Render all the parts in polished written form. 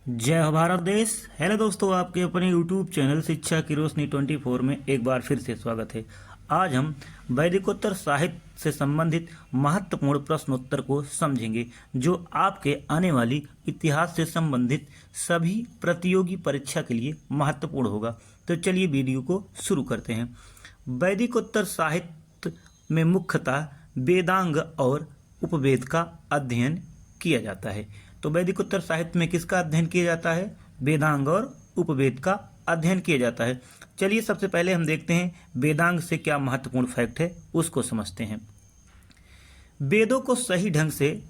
जय हो भारत देश। हेलो दोस्तों, आपके अपने यूट्यूब चैनल शिक्षा की रोशनी 24 में एक बार फिर से स्वागत है। आज हम वैदिकोत्तर साहित्य से संबंधित महत्वपूर्ण प्रश्नोत्तर को समझेंगे, जो आपके आने वाली इतिहास से संबंधित सभी प्रतियोगी परीक्षा के लिए महत्वपूर्ण होगा। तो चलिए वीडियो को शुरू करते हैं। वैदिकोत्तर साहित्य में मुख्यतः वेदांग और उपवेद का अध्ययन किया जाता है। तो वैदिकोत्तर साहित्य में किसका अध्ययन किया जाता है? वेदांग और उपवेद का अध्ययन किया जाता है। चलिए सबसे पहले हम देखते हैं वेदांग से क्या महत्वपूर्ण फैक्ट है, उसको समझते हैं। वेदों को सही ढंग से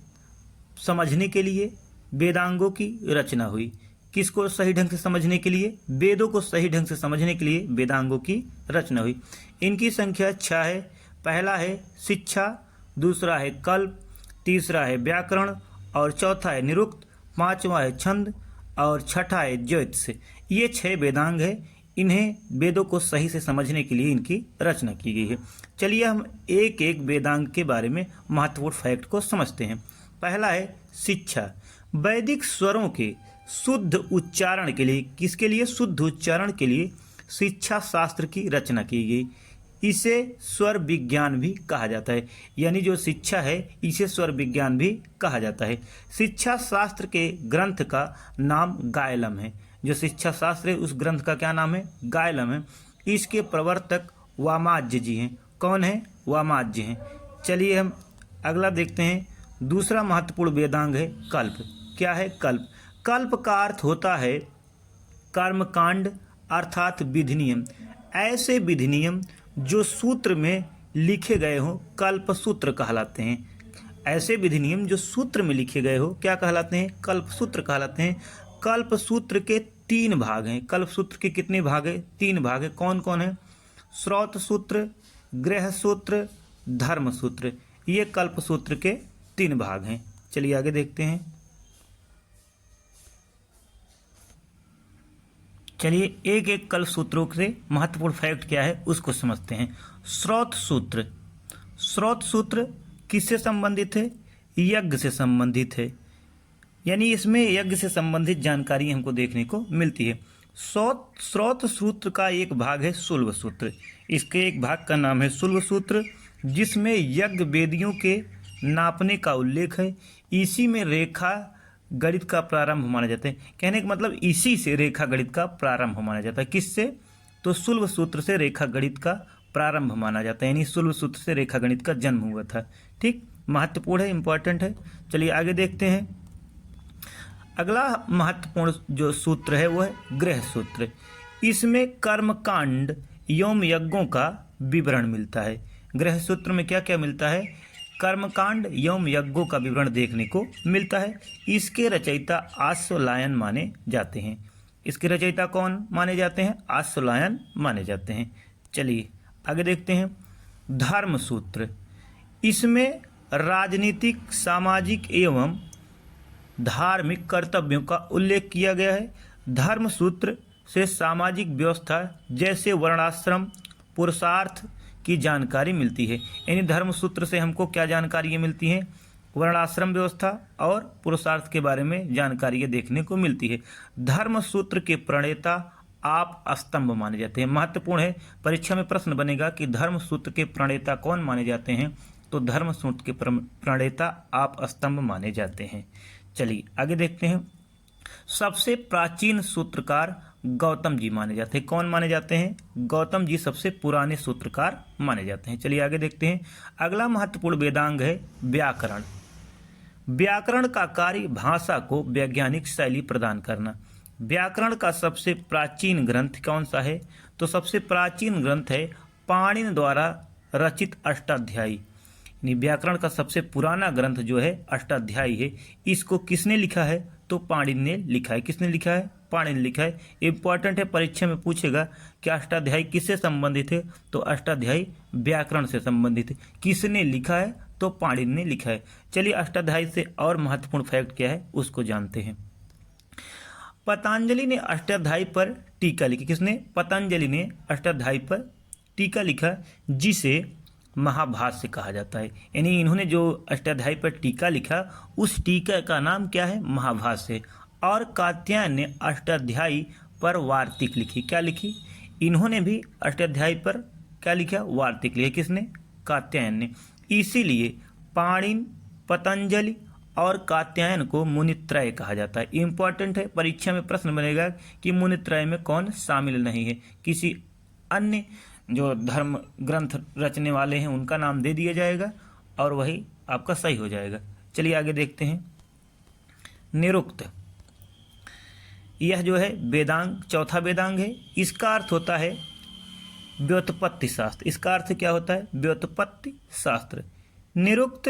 समझने के लिए वेदांगों की रचना हुई। किसको सही ढंग से समझने के लिए? वेदों को सही ढंग से समझने के लिए वेदांगों की रचना हुई। इनकी संख्या 6 है। पहला है शिक्षा, दूसरा है कल्प, तीसरा है व्याकरण और चौथा है निरुक्त, पांचवा है छंद और छठा है ज्योतिष। ये 6 वेदांग है। इन्हें वेदों को सही से समझने के लिए इनकी रचना की गई है। चलिए हम एक एक वेदांग के बारे में महत्वपूर्ण फैक्ट को समझते हैं। पहला है शिक्षा। वैदिक स्वरों के शुद्ध उच्चारण के लिए, किसके लिए? शुद्ध उच्चारण के लिए शिक्षा शास्त्र की रचना की गई। इसे स्वर विज्ञान भी कहा जाता है। यानी जो शिक्षा है इसे स्वर विज्ञान भी कहा जाता है। शिक्षा शास्त्र के ग्रंथ का नाम गायलम है। जो शिक्षा शास्त्र है उस ग्रंथ का क्या नाम है? गायलम है। इसके प्रवर्तक वामाज्य जी हैं। कौन है? वामाज्य हैं। चलिए हम अगला देखते हैं। दूसरा महत्वपूर्ण वेदांग है कल्प। क्या है कल्प? कल्प का अर्थ होता है कर्मकांड अर्थात विधि नियम। ऐसे विधि नियम जो सूत्र में लिखे गए हो कल्प सूत्र कहलाते हैं। ऐसे विधि नियम जो सूत्र में लिखे गए हो क्या कहलाते हैं? कल्प सूत्र कहलाते हैं। कल्प सूत्र के 3 भाग हैं। कल्प सूत्र के कितने भाग हैं? 3 भाग है। कौन कौन है? श्रौत सूत्र, गृह सूत्र, धर्म सूत्र। ये कल्प सूत्र के 3 भाग हैं। चलिए आगे देखते हैं। चलिए एक एक कल्प सूत्रों से महत्वपूर्ण फैक्ट क्या है उसको समझते हैं। श्रौत सूत्र। श्रौत सूत्र किससे संबंधित है? यज्ञ से संबंधित है। यानी इसमें यज्ञ से संबंधित जानकारी हमको देखने को मिलती है। श्रौत सूत्र का एक भाग है शुल्ब सूत्र। इसके एक भाग का नाम है शुल्ब सूत्र, जिसमें यज्ञ वेदियों के नापने का उल्लेख है। इसी में रेखा गणित का प्रारंभ माना जाता है। कहने का मतलब इसी से रेखा गणित का प्रारंभ माना जाता है। किससे? तो शुल्ब सूत्र से रेखा गणित का प्रारंभ माना जाता है। यानी शुल्ब सूत्र से रेखा गणित का जन्म हुआ था। ठीक, महत्वपूर्ण है, इंपॉर्टेंट है। चलिए आगे देखते हैं। अगला महत्वपूर्ण जो सूत्र है वो है गृह सूत्र। इसमें कर्मकांड एवं यज्ञों का विवरण मिलता है। गृह सूत्र में क्या क्या मिलता है? कर्मकांड एवं यज्ञों का विवरण देखने को मिलता है। इसके रचयिता आश्वलायन माने जाते हैं। इसके रचयिता कौन माने जाते हैं? आश्वलायन माने जाते हैं। चलिए आगे देखते हैं। धर्म सूत्र। इसमें राजनीतिक, सामाजिक एवं धार्मिक कर्तव्यों का उल्लेख किया गया है। धर्म सूत्र से सामाजिक व्यवस्था जैसे वर्णाश्रम, पुरुषार्थ की जानकारी मिलती है। यानी धर्म सूत्र से हमको क्या जानकारी मिलती है? वर्णाश्रम व्यवस्था और पुरुषार्थ के बारे में जानकारी देखने को मिलती है। धर्म सूत्र के प्रणेता आप स्तंभ माने जाते हैं। महत्वपूर्ण है, परीक्षा में प्रश्न बनेगा कि धर्म सूत्र के प्रणेता कौन माने जाते हैं। तो धर्म सूत्र के प्रणेता आप स्तंभ माने जाते हैं। चलिए आगे देखते हैं। सबसे प्राचीन सूत्रकार गौतम जी माने जाते हैं। कौन माने जाते हैं? गौतम जी सबसे पुराने सूत्रकार माने जाते हैं। चलिए आगे देखते हैं। अगला महत्वपूर्ण वेदांग है व्याकरण। व्याकरण का कार्य भाषा को वैज्ञानिक शैली प्रदान करना। व्याकरण का सबसे प्राचीन ग्रंथ कौन सा है? तो सबसे प्राचीन ग्रंथ है पाणिनि द्वारा रचित अष्टाध्यायी। व्याकरण का सबसे पुराना ग्रंथ जो है अष्टाध्यायी है। इसको किसने लिखा है? तो पाणिनि ने लिखा है। किसने लिखा है? पाणिनि ने लिखा है। इंपॉर्टेंट है, परीक्षा में पूछेगा कि अष्टाध्यायी किससे संबंधित है? तो अष्टाध्यायी व्याकरण से संबंधित है। किसने लिखा है? तो पाणिनि ने लिखा है। चलिए अष्टाध्यायी से और महत्वपूर्ण फैक्ट क्या है उसको जानते हैं। पतंजलि ने अष्टाध्यायी पर टीका लिखी। किसने? पतंजलि ने अष्टाध्यायी पर टीका लिखा, जिसे महाभाष्य कहा जाता है। यानी इन्होंने जो अष्टाध्यायी पर टीका लिखा उस टीका का नाम क्या है? महाभाष्य। और कात्यायन ने अष्टाध्यायी पर वार्तिक लिखी। क्या लिखी? इन्होंने भी अष्टाध्यायी पर क्या लिखा? वार्तिक लिखी। किसने? कात्यायन ने। इसीलिए पाणिनि, पतंजलि और कात्यायन को मुनित्रय कहा जाता है। इंपॉर्टेंट है, परीक्षा में प्रश्न बनेगा कि मुनित्रय में कौन शामिल नहीं है। किसी अन्य जो धर्म ग्रंथ रचने वाले हैं उनका नाम दे दिया जाएगा और वही आपका सही हो जाएगा। चलिए आगे देखते हैं। निरुक्त, यह जो है वेदांग, चौथा वेदांग है। इसका अर्थ होता है व्युत्पत्ति शास्त्र। इसका अर्थ क्या होता है? व्युत्पत्ति शास्त्र। निरुक्त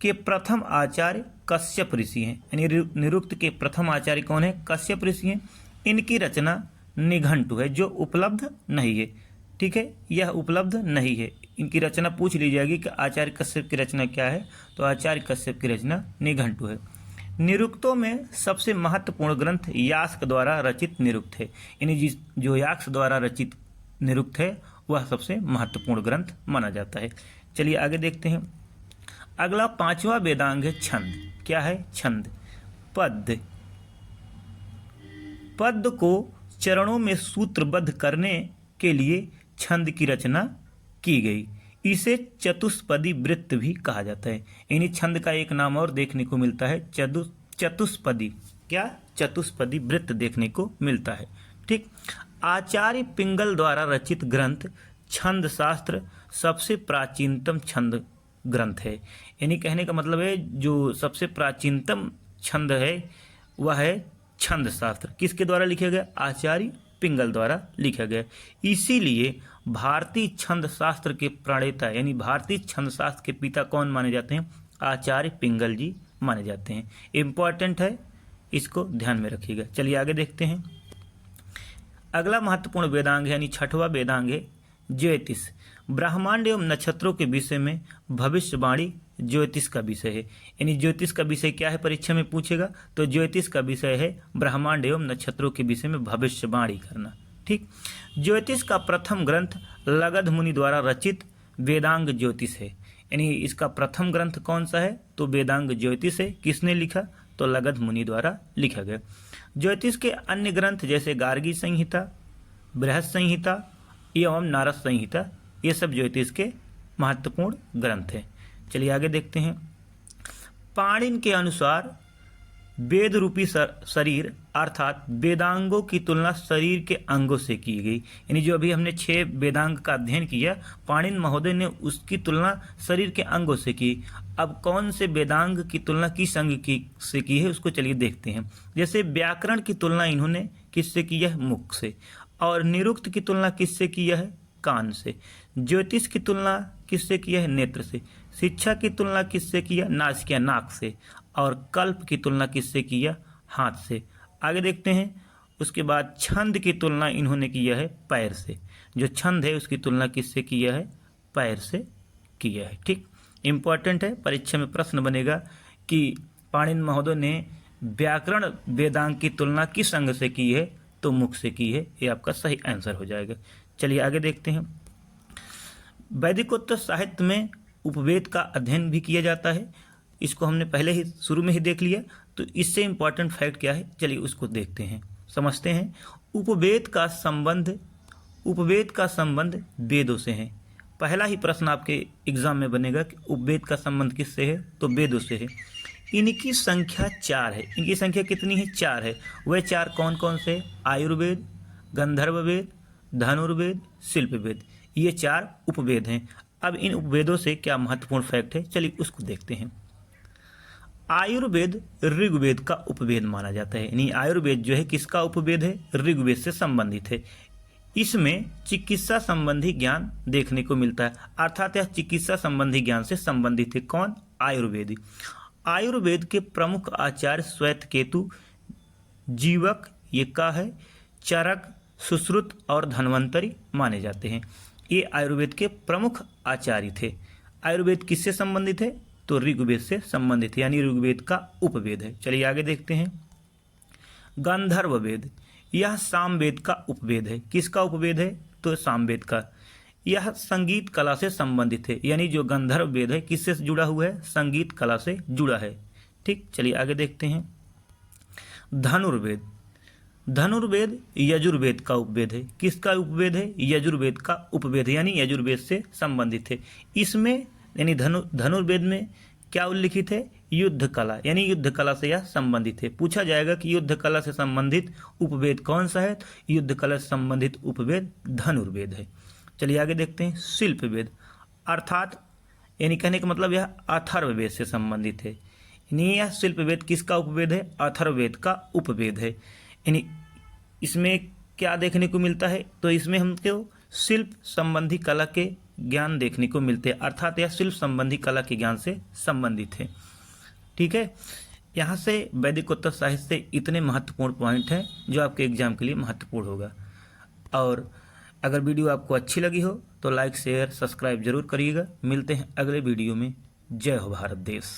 के प्रथम आचार्य कश्यप ऋषि हैं, यानी निरुक्त के प्रथम आचार्य कौन है? कश्यप ऋषि हैं। इनकी रचना निघंटु है जो उपलब्ध नहीं है। ठीक है, यह उपलब्ध नहीं है। इनकी रचना पूछ ली जाएगी कि आचार्य कश्यप की रचना क्या है, तो आचार्य कश्यप की रचना निघंटु है। निरुक्तों में सबसे महत्वपूर्ण ग्रंथ यास्क द्वारा रचित निरुक्त है, यानी जो यास्क द्वारा रचित निरुक्त है वह सबसे महत्वपूर्ण ग्रंथ माना जाता है। चलिए आगे देखते हैं। अगला पांचवा वेदांग है छंद। क्या है? छंद। पद्य, पद्य को चरणों में सूत्रबद्ध करने के लिए छंद की रचना की गई। इसे चतुष्पदी वृत्त भी कहा जाता है। यानी छंद का एक नाम और देखने को मिलता है चतुष्पदी। क्या? चतुष्पदी वृत्त देखने को मिलता है। ठीक। आचार्य पिंगल द्वारा रचित ग्रंथ छंद शास्त्र सबसे प्राचीनतम छंद ग्रंथ है। यानी कहने का मतलब है जो सबसे प्राचीनतम छंद है वह है छंद शास्त्र। किसके द्वारा लिखा गया? आचार्य पिंगल द्वारा लिखा गया। इसीलिए भारतीय छंद शास्त्र के प्रणेता यानी भारतीय छंद शास्त्र के पिता कौन माने जाते हैं? आचार्य पिंगल जी माने जाते हैं। इंपॉर्टेंट है, इसको ध्यान में रखिएगा। चलिए आगे देखते हैं। अगला महत्वपूर्ण वेदांग यानी छठवां वेदांग है ज्योतिष। ब्रह्मांड एवं नक्षत्रों के विषय में भविष्यवाणी ज्योतिष का विषय है। यानी ज्योतिष का विषय क्या है? परीक्षा में पूछेगा तो ज्योतिष का विषय है ब्रह्मांड एवं नक्षत्रों के विषय में भविष्यवाणी करना। ठीक। ज्योतिष का प्रथम ग्रंथ लगध मुनि द्वारा रचित वेदांग ज्योतिष है। यानी इसका प्रथम ग्रंथ कौन सा है? तो वेदांग ज्योतिष है। किसने लिखा? तो लगध मुनि द्वारा लिखा गया। ज्योतिष के अन्य ग्रंथ जैसे गार्गी संहिता, बृहद संहिता एवं नारद संहिता, ये सब ज्योतिष के महत्वपूर्ण ग्रंथ हैं। चलिए आगे देखते हैं। पाणिनि के अनुसार वेद रूपी शरीर अर्थात वेदांगों की तुलना शरीर के अंगों से की गई। यानी जो अभी हमने 6 वेदांग का अध्ययन किया, पाणिनि महोदय ने उसकी तुलना शरीर के अंगों से की। अब कौन से वेदांग की तुलना किस अंग से की है उसको चलिए देखते हैं। जैसे व्याकरण की तुलना इन्होंने किससे की है? मुख से। और निरुक्त की तुलना किससे किया है? कान से। ज्योतिष की तुलना किससे किया है? नेत्र से। शिक्षा की तुलना किससे किया? नासिका, नाक से। और कल्प की तुलना किससे किया? हाथ से। आगे देखते हैं। उसके बाद छंद की तुलना इन्होंने किया है पैर से। जो छंद है उसकी तुलना किससे किया है? पैर से किया है। ठीक। इंपॉर्टेंट है, परीक्षा में प्रश्न बनेगा कि पाणिनि महोदय ने व्याकरण वेदांग की तुलना किस अंग से की है? तो मुख से की है। ये आपका सही आंसर हो जाएगा। चलिए आगे देखते हैं। वैदिकोत्तर साहित्य में उपवेद का अध्ययन भी किया जाता है। इसको हमने पहले ही शुरू में ही देख लिया, तो इससे इम्पॉर्टेंट फैक्ट क्या है चलिए उसको देखते हैं, समझते हैं। उपवेद का संबंध वेदों से है। पहला ही प्रश्न आपके एग्जाम में बनेगा कि उपवेद का संबंध किससे है? तो वेदों से है। इनकी संख्या 4 है। इनकी संख्या कितनी है? 4 है। वह 4 कौन कौन से? आयुर्वेद, गंधर्व वेद, धनुर्वेद, शिल्प वेद। ये 4 उपवेद हैं। अब इन उपवेदों से क्या महत्वपूर्ण फैक्ट है चलिए उसको देखते हैं। आयुर्वेद ऋग्वेद का उपवेद माना जाता है। यानी आयुर्वेद जो है किसका उपवेद है? ऋग्वेद से संबंधित है। इसमें चिकित्सा संबंधी ज्ञान देखने को मिलता है, अर्थात यह चिकित्सा संबंधी ज्ञान से संबंधित है। कौन? आयुर्वेद। आयुर्वेद के प्रमुख आचार्य श्वेतकेतु, जीवक, ये का है, चरक, सुश्रुत और धन्वंतरी माने जाते हैं। ये आयुर्वेद के प्रमुख आचार्य थे। आयुर्वेद किससे संबंधित है? तो ऋग्वेद से संबंधित है, यानी ऋग्वेद का उपवेद है। चलिए आगे देखते हैं। गंधर्व वेद, यह सामवेद का उपवेद है। किसका उपवेद है? तो सामवेद का। यह संगीत कला से संबंधित है। यानी जो गंधर्व वेद है किससे जुड़ा हुआ है? संगीत कला से जुड़ा है। ठीक। चलिए आगे देखते हैं। धनुर्वेद। धनुर्वेद यजुर्वेद का उपवेद है। किसका उपवेद है? यजुर्वेद का उपवेद है, यानी यजुर्वेद से संबंधित है। इसमें यानी धनुर्वेद में क्या उल्लिखित है? युद्ध कला, यानी युद्ध कला से यह संबंधित है। पूछा जाएगा कि युद्ध कला से संबंधित उपवेद कौन सा है? युद्ध कला से संबंधित उपवेद धनुर्वेद है। चलिए आगे देखते हैं। शिल्प वेद, अर्थात यानी कहने का मतलब यह अथर्ववेद से संबंधित है। यानी यह शिल्प वेद किसका उपवेद है? अथर्ववेद का उपवेद है। यानी इसमें क्या देखने को मिलता है? तो इसमें हमको शिल्प संबंधी कला के ज्ञान देखने को मिलते हैं, अर्थात यह शिल्प संबंधी कला के ज्ञान से संबंधित है। ठीक है, यहाँ से वैदिकोत्तर साहित्य से इतने महत्वपूर्ण पॉइंट हैं जो आपके एग्जाम के लिए महत्वपूर्ण होगा। और अगर वीडियो आपको अच्छी लगी हो तो लाइक शेयर सब्सक्राइब जरूर करिएगा। मिलते हैं अगले वीडियो में। जय हो भारत देश।